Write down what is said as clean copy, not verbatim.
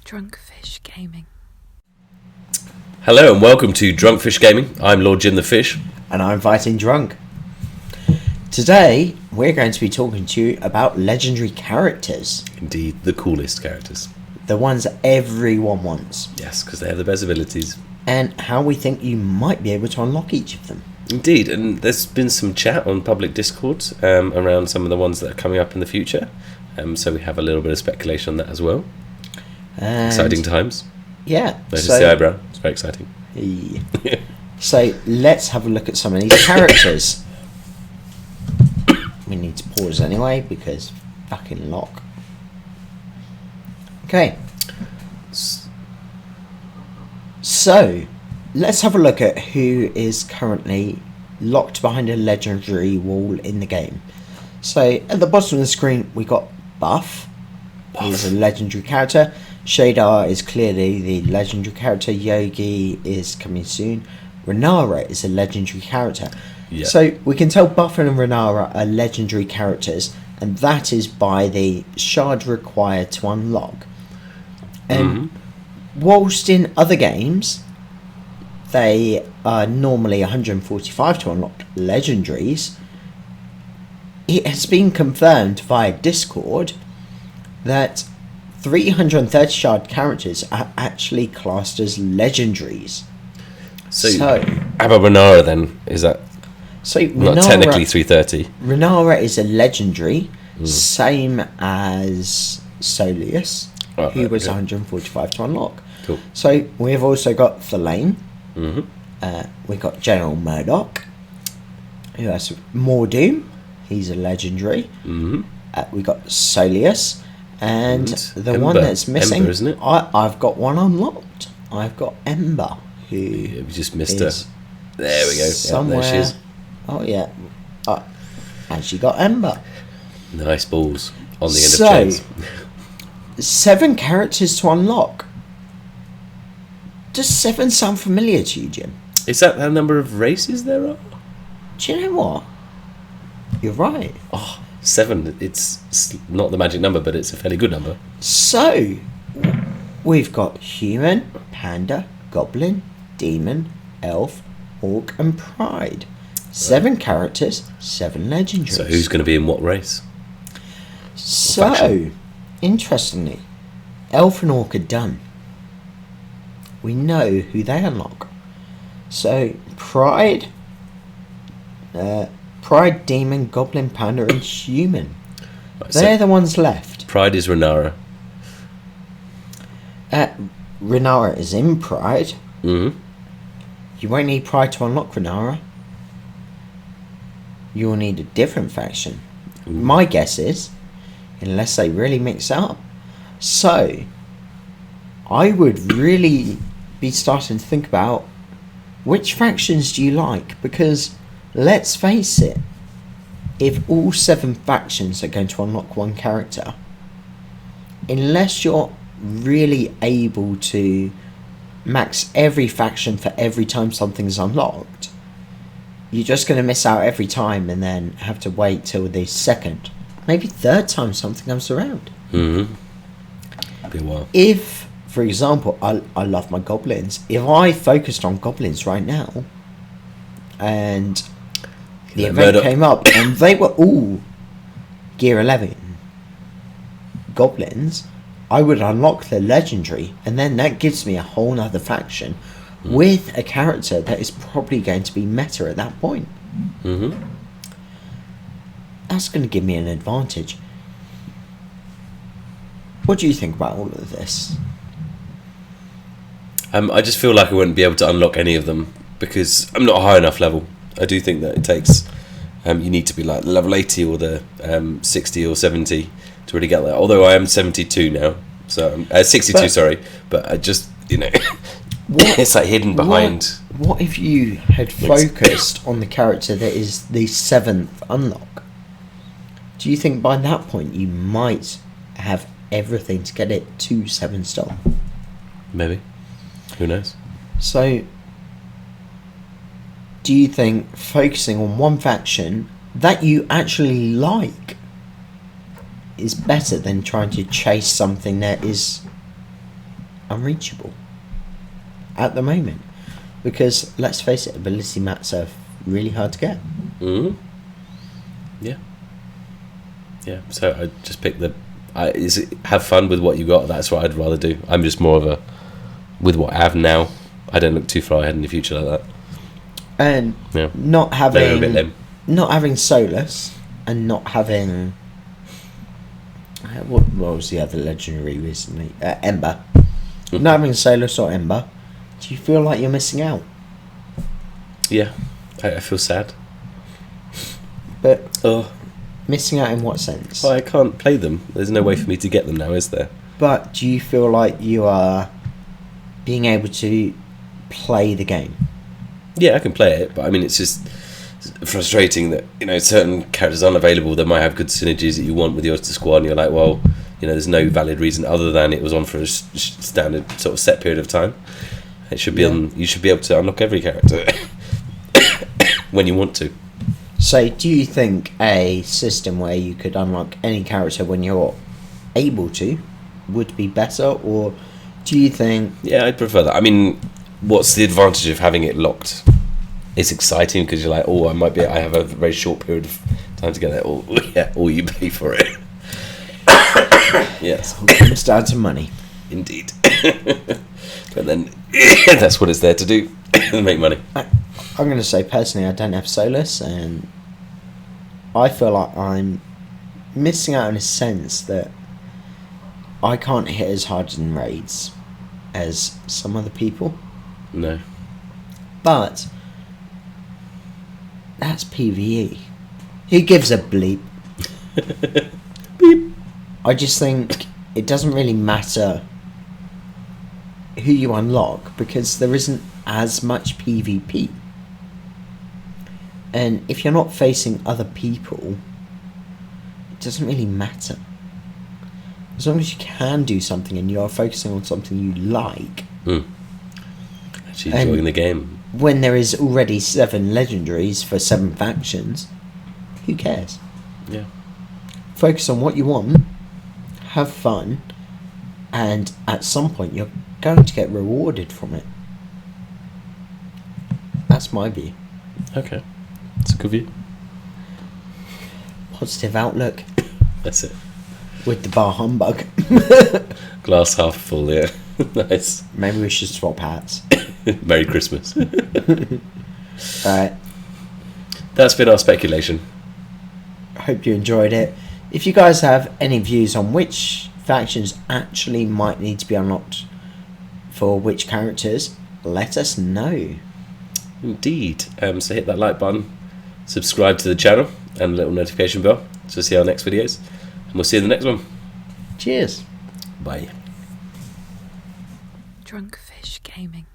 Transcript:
Drunk Fish Gaming. Hello and welcome to Drunk Fish Gaming. I'm Lordjimthefish. And I'm Fighting Drunk. Today, we're going to be talking to you about legendary characters. Indeed, the coolest characters. The ones that everyone wants. Yes, because they have the best abilities. And how we think you might be able to unlock each of them. Indeed, and there's been some chat on public Discord around some of the ones that are coming up in the future. So we have a little bit of speculation on that as well. And Exciting times. Yeah. Notice the eyebrow. It's very exciting. Yeah. So let's have a look at some of these characters. We need to pause anyway because fucking lock. Okay. So let's have a look at who is currently locked behind a legendary wall in the game. So at the bottom of the screen we got Buff. He's a legendary character. Shadar is clearly the legendary character. Yogi is coming soon. Renara is a legendary character. Yeah. So we can tell Buff and Renara are legendary characters, and that is by the shard required to unlock. And whilst in other games they are normally 145 to unlock legendaries, it has been confirmed via Discord that 330 shard characters are actually classed as legendaries. So how about Renara then? Is that not technically 330? Renara is a legendary, same as Soleus, who was 145 to unlock. Cool. So we've also got Thalane. We've got General Murdoch, who has Mordoom. He's a legendary. We've got Soleus. And the Ember. one that's missing, Ember, isn't it? I've got one unlocked. I've got Ember, who Yeah, we just missed her. There we go. Somewhere. Yeah, there she is. Oh yeah, and she got Ember. Nice balls on the end of chains. 7 characters to unlock. Does 7 sound familiar to you, Jim? Is that the number of races there are? Do you know what? You're right. 7. It's not the magic number, but it's a fairly good number. So, we've got human, panda, goblin, demon, elf, orc, and pride. 7 characters, 7 legendaries. So who's going to be in what race? So, interestingly, elf and orc are done. We know who they unlock. So, pride, demon, goblin, panda, and human. Right, They're the ones left. Pride is Renara. Renara is in pride. You You won't need pride to unlock Renara. You'll need a different faction. My guess is, unless they really mix it up. So, I would really be starting to think about which factions do you like, because let's face it, if all 7 factions are going to unlock one character, unless you're really able to max every faction for every time something's unlocked, you're just going to miss out every time and then have to wait till the second, maybe third time something comes around. Be a while. If, for example, I love my goblins, if I focused on goblins right now and the event came up and they were all gear 11 goblins, I would unlock the legendary, and then that gives me a whole nother faction with a character that is probably going to be meta at that point. That's going to give me an advantage. What do you think about all of this? I just feel like I wouldn't be able to unlock any of them because I'm not a high enough level. I do think that it takes you need to be like level 80 or the 60 or 70 to really get that. Although I am 72 now, so 62, sorry. But I just, it's like hidden behind. What if you had focused on the character that is the 7th unlock? Do you think by that point you might have everything to get it to 7-star? Maybe. Who knows? So, do you think focusing on one faction that you actually like is better than trying to chase something that is unreachable at the moment. Because, let's face it, ability mats are really hard to get. Mm-hmm. Yeah. Yeah, so I just pick have fun with what you got. That's what I'd rather do. I'm just more of a, with what I have now, I don't look too far ahead in the future like that. And Yeah. not A bit having lame. not having Solus and not having what was the other legendary recently? Ember. Not having Solus or Ember, do you feel like you're missing out? Yeah, I feel sad. But Oh, missing out in what sense? well, I can't play them. There's no way for me to get them now, is there? But do you feel like you are being able to play the game? Yeah, I can play it, but I mean, it's just frustrating that, you know, certain characters aren't available that might have good synergies that you want with your squad, and you're like, well, you know, there's no valid reason other than it was on for a standard sort of set period of time. It should be on. You should be able to unlock every character when you want to. So, do you think a system where you could unlock any character when you're able to would be better, or do you think... Yeah, I'd prefer that. I mean, what's the advantage of having it locked? It's exciting because you're like, oh, I have a very short period of time to get there, or you pay for it. Yes, It comes down to money. indeed. But then that's what it's there to do, make money. I'm going to say, personally, I don't have Solus, and I feel like I'm missing out in a sense that I can't hit as hard in raids as some other people. No. But that's PvE. Who gives a bleep? Beep. I just think it doesn't really matter who you unlock because there isn't as much PvP. And if you're not facing other people, it doesn't really matter. As long as you can do something and you're focusing on something you like. Actually enjoying the game. When there is already 7 legendaries for 7 factions, who cares? Yeah. Focus on what you want, have fun, and at some point you're going to get rewarded from it. That's my view. Okay. That's a good view. Positive outlook That's it. with the bar humbug. Glass half full, yeah. Nice. Maybe we should swap hats. Merry Christmas. Alright, That's been our speculation. I hope you enjoyed it. If you guys have any views on which factions actually might need to be unlocked for which characters, let us know. Indeed. So hit that like button, subscribe to the channel, and a little notification bell to see our next videos. And we'll see you in the next one. Cheers. Bye. Drunk Fish Gaming.